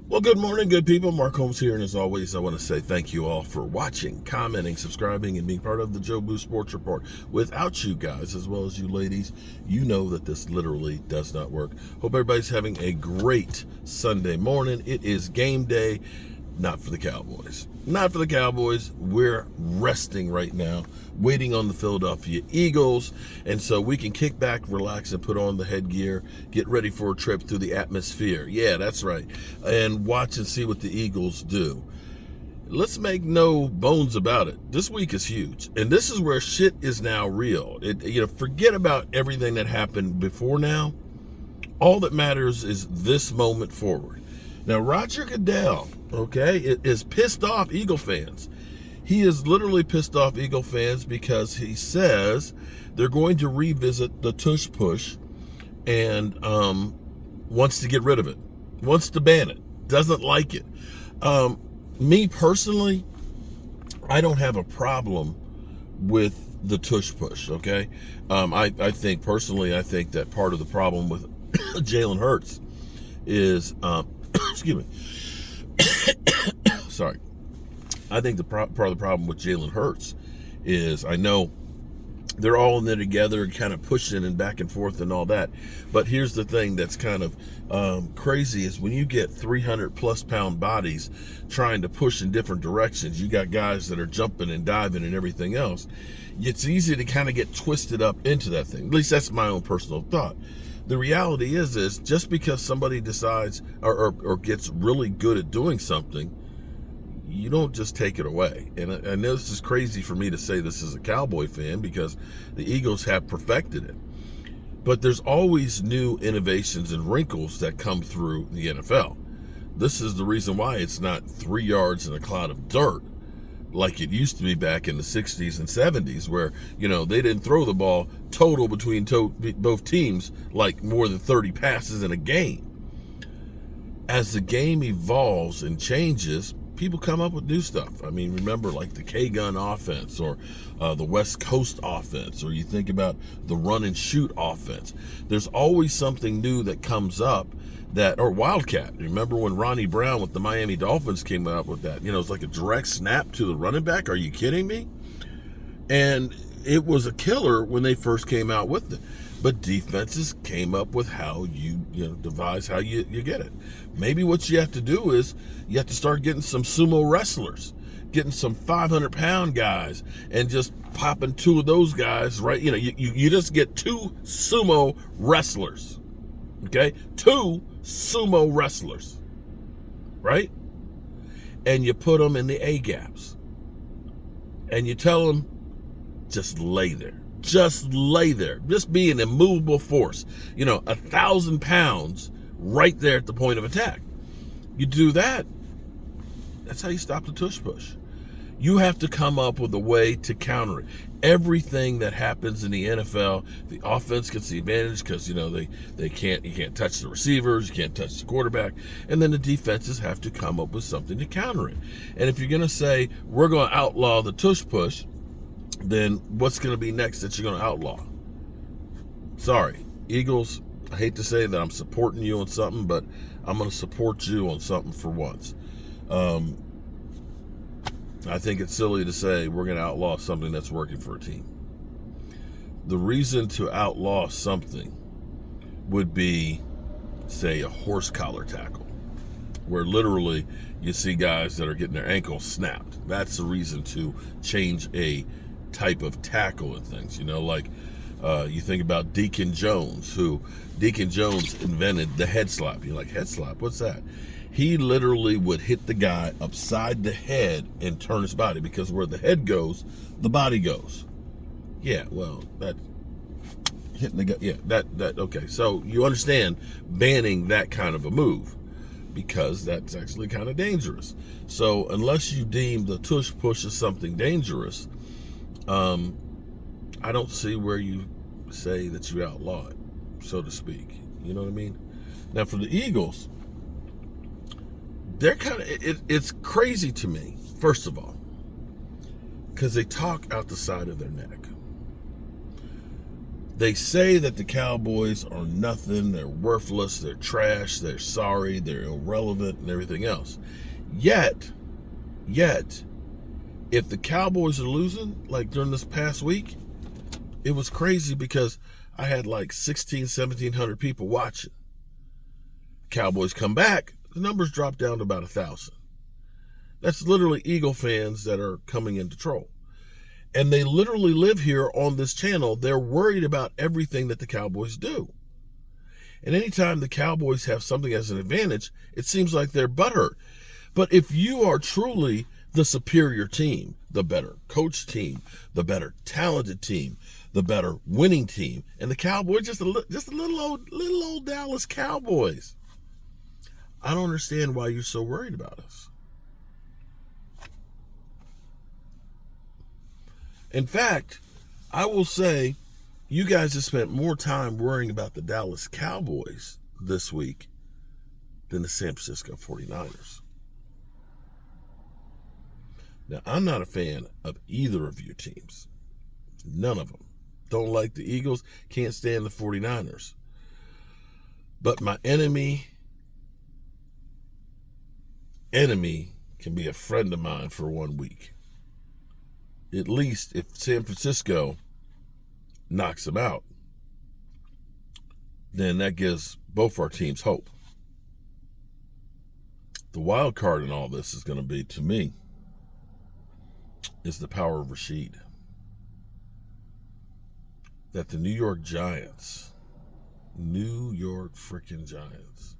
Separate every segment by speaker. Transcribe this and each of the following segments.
Speaker 1: Well, good morning, good people. Mark Holmes here, and as always, I want to say thank you all for watching, commenting, subscribing, and being part of the Joe Boo Sports Report. Without you guys, as well as you ladies, you know that this literally does not work. Hope everybody's having a great Sunday morning. It is game day. Not for the Cowboys. Not for the Cowboys. We're resting right now, waiting on the Philadelphia Eagles. And so we can kick back, relax, and put on the headgear, get ready for a trip through the atmosphere. Yeah, that's right. And watch and see what the Eagles do. Let's make no bones about it. This week is huge. And this is where shit is now real. Forget about everything that happened before now. All that matters is this moment forward. Now, Roger Goodell, is pissed off Eagle fans. He is literally pissed off Eagle fans because he says they're going to revisit the tush push and wants to get rid of it, wants to ban it, doesn't like it. Me personally, I don't have a problem with the tush push, okay? I think that part of the problem with Jalen Hurts is, excuse me, sorry. I think part of the problem with Jalen Hurts is, I know they're all in there together and kind of pushing and back and forth and all that. But here's the thing that's kind of crazy is when you get 300 plus pound bodies trying to push in different directions, you got guys that are jumping and diving and everything else. It's easy to kind of get twisted up into that thing. At least that's my own personal thought. The reality is just because somebody decides or gets really good at doing something, you don't just take it away. And I know this is crazy for me to say this as a Cowboy fan because the Eagles have perfected it. But there's always new innovations and wrinkles that come through the NFL. This is the reason why it's not 3 yards in a cloud of dirt like it used to be back in the 60s and 70s where, they didn't throw the ball total between both teams like more than 30 passes in a game. As the game evolves and changes, people come up with new stuff. I mean, remember like the K-gun offense or the West Coast offense, or you think about the run and shoot offense. There's always something new that comes up or Wildcat. Remember when Ronnie Brown with the Miami Dolphins came up with that? It's like a direct snap to the running back. Are you kidding me? And it was a killer when they first came out with it. But defenses came up with how you devise how you get it. Maybe what you have to do is you have to start getting some sumo wrestlers, getting some 500-pound guys, and just popping two of those guys, right? You just get two sumo wrestlers, okay? Two sumo wrestlers, right? And you put them in the A-gaps. And you tell them, just lay there. Just lay there. Just be an immovable force. 1,000 pounds right there at the point of attack. You do that, that's how you stop the tush push. You have to come up with a way to counter it. Everything that happens in the NFL, the offense gets the advantage because, you can't touch the receivers, you can't touch the quarterback, and then the defenses have to come up with something to counter it. And if you're going to say, we're going to outlaw the tush push, then what's going to be next that you're going to outlaw? Sorry, Eagles, I hate to say that I'm supporting you on something, but I'm going to support you on something for once. I think it's silly to say we're going to outlaw something that's working for a team. The reason to outlaw something would be, say, a horse collar tackle, where literally you see guys that are getting their ankles snapped. That's the reason to change a type of tackle and things. You think about Deacon Jones invented the head slap. You're like, head slap? What's that? He literally would hit the guy upside the head and turn his body, because where the head goes, the body goes. Yeah, well, that hitting the guy. Yeah, that okay. So you understand banning that kind of a move, because that's actually kind of dangerous. So unless you deem the tush push as something dangerous, I don't see where you say that you outlaw it, so to speak. You know what I mean? Now for the Eagles, they're kind of, it's crazy to me, first of all, because they talk out the side of their neck. They say that the Cowboys are nothing, they're worthless, they're trash, they're sorry, they're irrelevant, and everything else. Yet, if the Cowboys are losing, like during this past week, it was crazy because I had like 1,700 people watching. Cowboys come back, the numbers drop down to about 1,000. That's literally Eagle fans that are coming into troll. And they literally live here on this channel. They're worried about everything that the Cowboys do. And anytime the Cowboys have something as an advantage, it seems like they're butthurt. But if you are truly the superior team, the better coach team, the better talented team, the better winning team, and the Cowboys just a little old Dallas Cowboys, I don't understand why you're so worried about us. In fact, I will say you guys have spent more time worrying about the Dallas Cowboys this week than the San Francisco 49ers. Now, I'm not a fan of either of your teams. None of them. Don't like the Eagles, can't stand the 49ers. But my enemy can be a friend of mine for 1 week. At least if San Francisco knocks them out, then that gives both our teams hope. The wild card in all this is going to be, to me, is the power of Rashid. That the New York freaking Giants,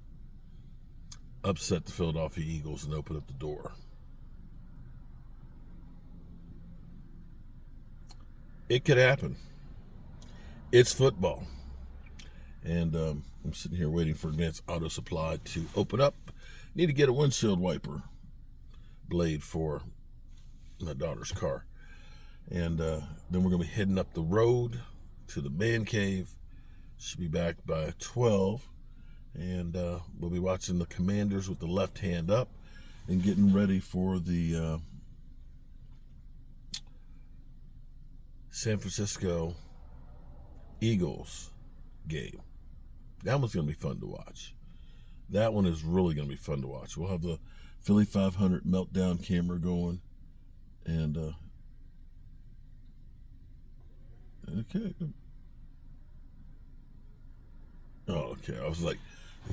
Speaker 1: upset the Philadelphia Eagles and open up the door. It could happen. It's football. And I'm sitting here waiting for Advanced Auto Supply to open up. Need to get a windshield wiper blade for my daughter's car. And then we're going to be heading up the road to the man cave. Should be back by 12. And we'll be watching the Commanders with the left hand up and getting ready for the San Francisco Eagles game. That one's going to be fun to watch. That one is really going to be fun to watch. We'll have the Philly 500 meltdown camera going. And, okay. Oh, okay. I was like,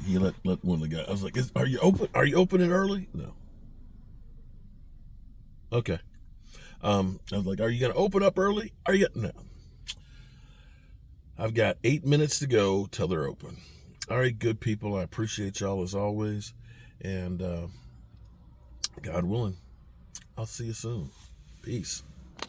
Speaker 1: he let one of the guys. I was like, are you open? Are you opening early? No. Okay. I was like, are you going to open up early? Are you? No. I've got 8 minutes to go till they're open. All right, good people. I appreciate y'all as always. And God willing, I'll see you soon. Peace.